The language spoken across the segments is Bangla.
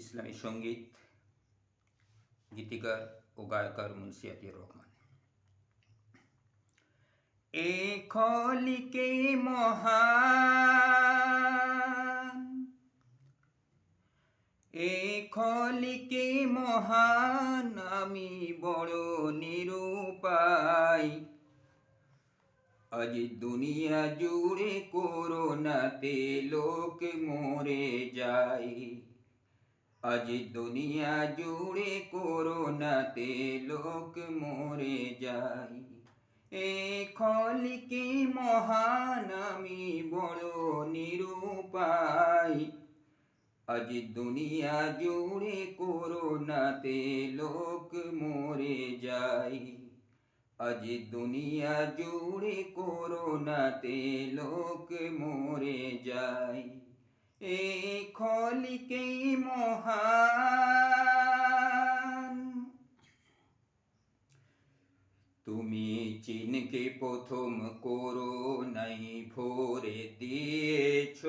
ইসলামী সঙ্গীত, গীতিকার ও গায়কার মুন্সি আতিউর রহমান। এ খলিকে মহান, এ খলিকে মহান, আমি বড় নিরুপায়। আজ দুনিয়া জুড়ে করোনাতে লোক মরে যায়। আজ দুনিয়া জুড়ে করোনাতে লোক মরে যায়। এ খলিকে মহান, আমি বড় নিরুপায়। আজ দুনিয়া জুড়ে করোনাতে লোক মরে যায়। আজ দুনিয়া জুড়ে করোনাতে লোক মরে যায়। এ খলিকে মহান, তুমি চীনকে প্রথম করোনায় ভরে দিয়েছ,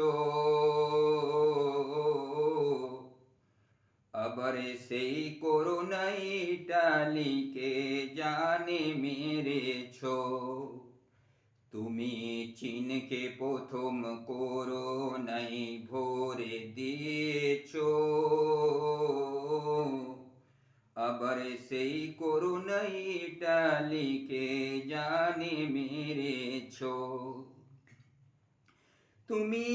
আবার সেই করোনায় ইটালিকে জানে মেরেছ। তুমি চীনকে প্রথম করোনায় ভরে দিয়েছ, আবার সেই করোনায় ইটালিকে জানে মেরেছ। তুমি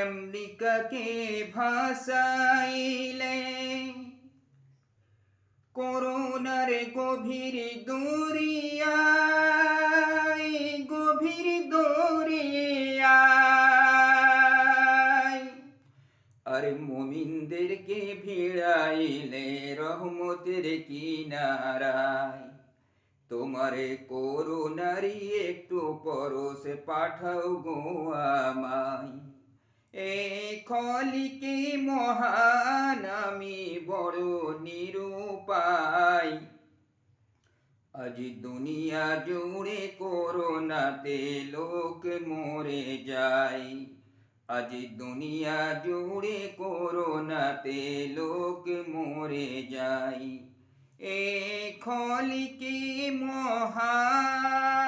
আমেরিকাকে ভাসাইলে করোনার গভীর দরিয়ায়, গভীর দরিয়ায়। আর মুমিনদেরকে ভিড়াইলে রহমতের কিনারায়। তোমারে করোনারি একটু পরশ পাঠাও গো আমায়। এ খলিকে মহান, আমি বড় নিরুপায়। আজ দুনিয়া জুড়ে করোনাতে লোক মরে যায়। আজ দুনিয়া জুড়ে করোনাতে লোক মরে যায়। এ খলিকে মহান,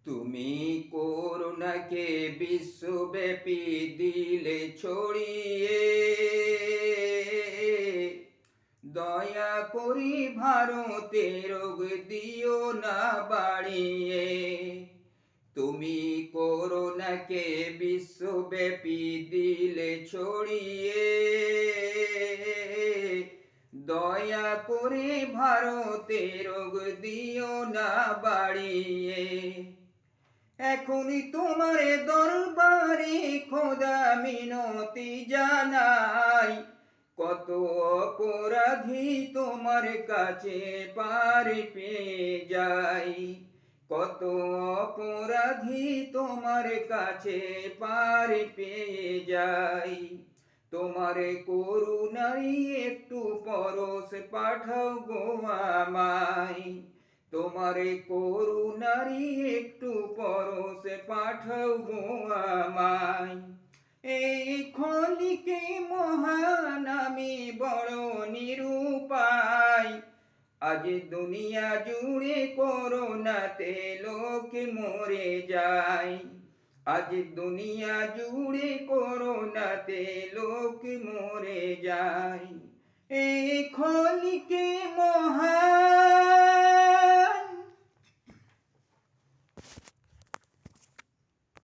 তুমি করোনাকে বিশ্বব্যাপী দিলে ছড়িয়ে। দয়া করি ভারতে রোগ দিও না বাড়িয়ে। তুমি করোনাকে বিশ্বব্যাপী দিলে ছড়িয়ে। দয়া করে ভারতে রোগ দিও না বাড়িয়ে। এখনই তোমার দরবারে খোদা মিনতি জানাই। কত অপরাধী তোমার কাছে পার পেয়ে যাই। কত অপরাধী তোমার কাছে পার পেয়ে যাই। তোমার করুণায় একটু পরশ পাঠাও গো আমায়। তোমার করুণায় একটু পরশ পাঠাও গো আমায়। এই খলিকে মহান, আমি বড় নিরুপায়। আজ দুনিয়া জুড়ে করোনাতে লোক মরে যায়। আজ দুনিয়া জুড়ে করোনাতে লোক মরে যায়। এই খলিকে মহান।